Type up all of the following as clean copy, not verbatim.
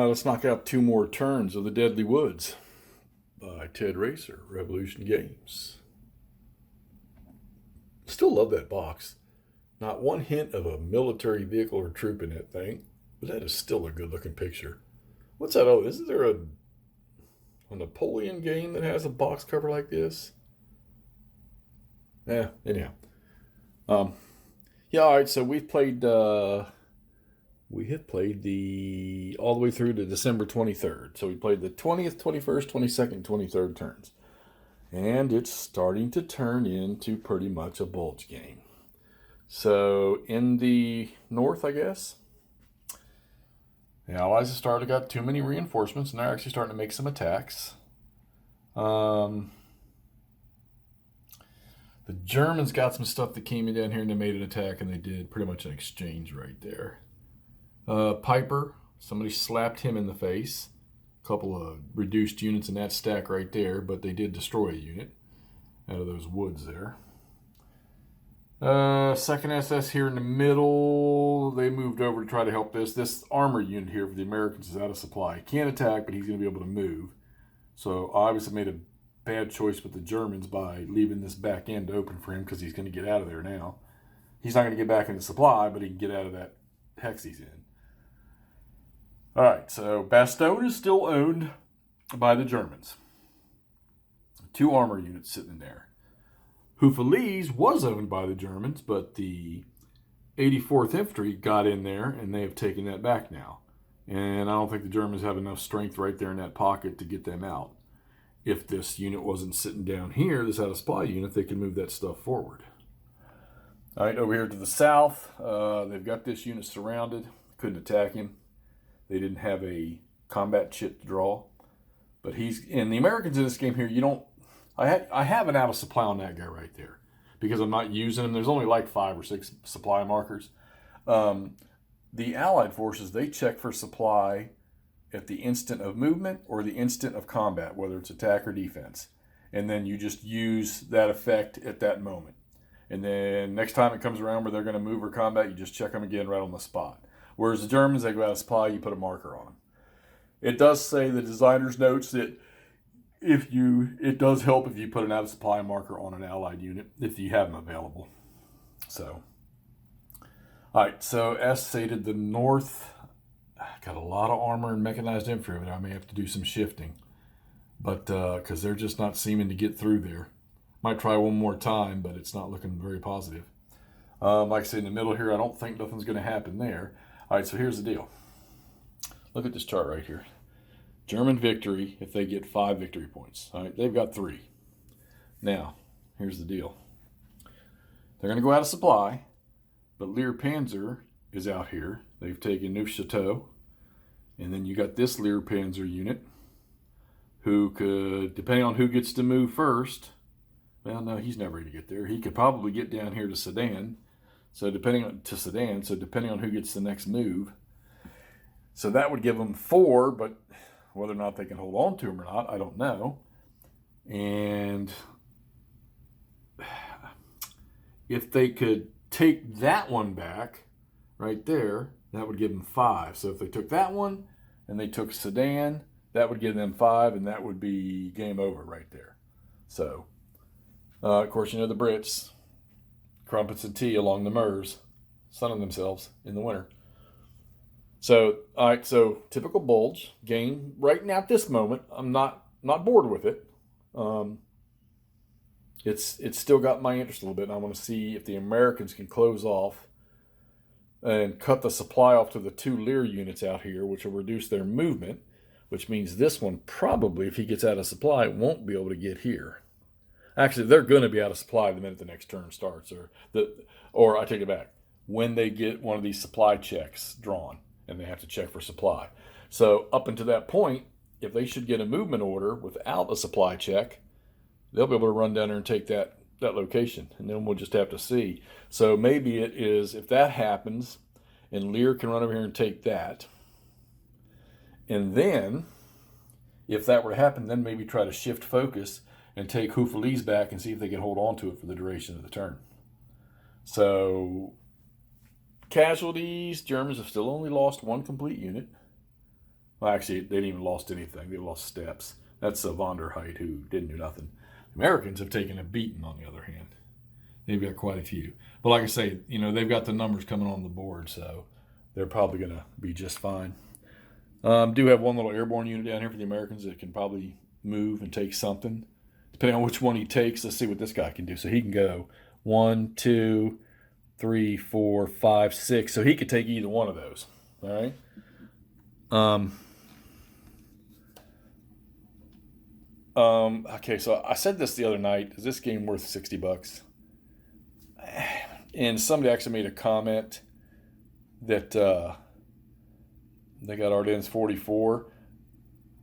Let's knock out 2 more turns of The Deadly Woods by Ted Racier, Revolution Games. Still love that box. Not one hint of a military vehicle or troop in that thing, but that is still a good looking picture. What's that? Oh, isn't there a Napoleon game that has a box cover like this? Anyhow. Yeah, all right, so we have played the all the way through to December 23rd. So we played the 20th, 21st, 22nd, 23rd turns. And it's starting to turn into pretty much a Bulge game. So in the north, I guess, the Allies have started to got too many reinforcements, and they're actually starting to make some attacks. The Germans got some stuff that came in down here and they made an attack, and they did pretty much an exchange right there. Piper, somebody slapped him in the face. A couple of reduced units in that stack right there, but they did destroy a unit out of those woods there. Second SS here in the middle, they moved over to try to help this. This armor unit here for the Americans is out of supply. He can't attack, but he's going to be able to move. So I obviously made a bad choice with the Germans by leaving this back end open for him because he's going to get out of there now. He's not going to get back into supply, but he can get out of that hex he's in. All right, so Bastogne is still owned by the Germans. 2 armor units sitting in there. Houffalize was owned by the Germans, but the 84th Infantry got in there, and they have taken that back now. And I don't think the Germans have enough strength right there in that pocket to get them out. If this unit wasn't sitting down here, this out-of-supply unit, they could move that stuff forward. All right, over here to the south, they've got this unit surrounded. Couldn't attack him. They didn't have a combat chit to draw. But and the Americans in this game here, I have an out of supply on that guy right there because I'm not using him. There's only like 5 or 6 supply markers. The Allied forces, they check for supply at the instant of movement or the instant of combat, whether it's attack or defense. And then you just use that effect at that moment. And then next time it comes around where they're going to move or combat, you just check them again right on the spot. Whereas the Germans, they go out of supply, you put a marker on them. It does say the designer's notes that it does help if you put an out of supply marker on an Allied unit if you have them available. So, all right. So as stated, the North got a lot of armor and mechanized infantry, but I may have to do some shifting, but because they're just not seeming to get through there. Might try one more time, but it's not looking very positive. Like I say, in the middle here, I don't think nothing's going to happen there. All right, so here's the deal. Look at this chart right here. German victory if they get 5 victory points. All right, they've got 3. Now, here's the deal. They're going to go out of supply, but Lear Panzer is out here. They've taken Neufchâteau, and then you got this Lear Panzer unit who could, depending on who gets to move first, well, no, he's never going to get there. He could probably get down here to Sedan. So depending on who gets the next move. So that would give them 4, but whether or not they can hold on to them or not, I don't know. And if they could take that one back right there, that would give them 5. So if they took that one and they took Sedan, that would give them 5, and that would be game over right there. So, of course, you know the Brits, crumpets and tea along the Meuse, sunning themselves in the winter. So, all right, so typical Bulge game right now at this moment. I'm not bored with it. It's still got my interest a little bit, and I want to see if the Americans can close off and cut the supply off to the 2 Lear units out here, which will reduce their movement, which means this one probably, if he gets out of supply, won't be able to get here. Actually, they're going to be out of supply the minute the next turn starts, or I take it back, when they get one of these supply checks drawn, and they have to check for supply. So up until that point, if they should get a movement order without a supply check, they'll be able to run down there and take that location, and then we'll just have to see. So maybe it is, if that happens, and Lear can run over here and take that, and then, if that were to happen, then maybe try to shift focus and take Houffalize back and see if they can hold on to it for the duration of the turn. So, casualties, Germans have still only lost 1 complete unit. Well, actually, they didn't even lost anything. They lost steps. That's Von der Heid, who didn't do nothing. Americans have taken a beating, on the other hand. They've got quite a few. But like I say, they've got the numbers coming on the board, so they're probably going to be just fine. Do have one little airborne unit down here for the Americans that can probably move and take something. Depending on which one he takes, let's see what this guy can do. So he can go 1, 2, 3, 4, 5, 6. So he could take either one of those. All right. Okay, so I said this the other night. Is this game worth $60? And somebody actually made a comment that they got Ardennes 44,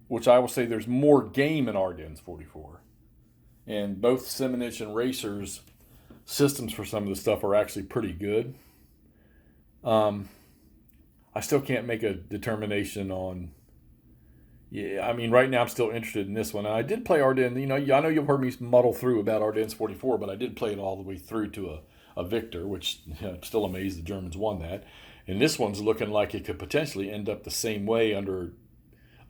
which I will say there's more game in Ardennes 44. And both Simonich and Racier's systems for some of the stuff are actually pretty good. I still can't make a determination on. Yeah, I mean, right now I'm still interested in this one. I did play Ardennes. I know you've heard me muddle through about Ardennes 44, but I did play it all the way through to a victor, which I'm still amazed the Germans won that. And this one's looking like it could potentially end up the same way under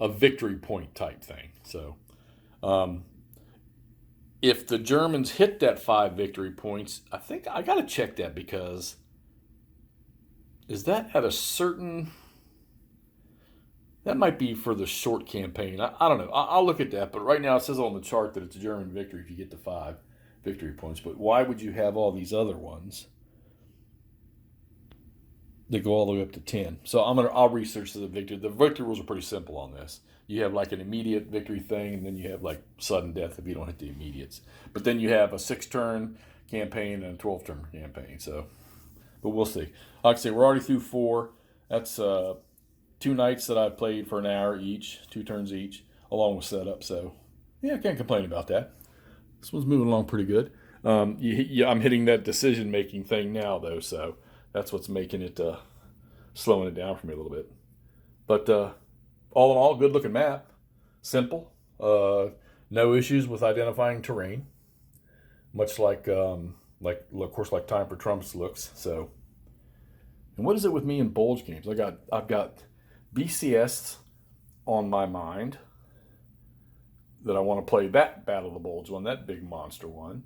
a victory point type thing. So, if the Germans hit that 5 victory points, I think I got to check that, because is that at a certain... That might be for the short campaign. I don't know. I'll look at that. But right now it says on the chart that it's a German victory if you get to 5 victory points. But why would you have all these other ones that go all the way up to 10? So I'll research the victory. The victory rules are pretty simple on this. You have like an immediate victory thing, and then you have like sudden death if you don't hit the immediates. But then you have a 6-turn campaign and a 12-turn campaign. So, but we'll see. Like I say, we're already through 4. That's 2 nights that I've played for an hour each, 2 turns each, along with setup. So, yeah, I can't complain about that. This one's moving along pretty good. I'm hitting that decision-making thing now, though, so that's what's making it, slowing it down for me a little bit. But all in all, good-looking map. Simple. No issues with identifying terrain. Much like of course, like Time for Trumps looks. So, and what is it with me in Bulge games? I've got BCS on my mind that I want to play that Battle of the Bulge one, that big monster one.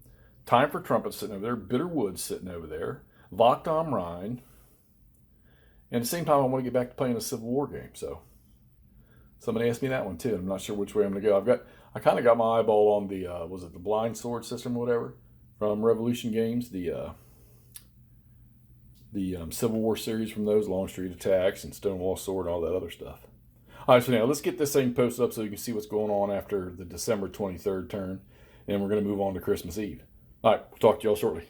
Time for Trumpets sitting over there. Bitter Woods sitting over there. Wacht am Rhein. And at the same time, I want to get back to playing a Civil War game. So somebody asked me that one too. I'm not sure which way I'm going to go. I kind of got my eyeball on the was it the Blind Sword system or whatever from Revolution Games, the Civil War series from those, Longstreet Attacks and Stonewall Sword and all that other stuff. All right, so now let's get this thing posted up so you can see what's going on after the December 23rd turn, and we're going to move on to Christmas Eve. All right, we'll talk to y'all shortly.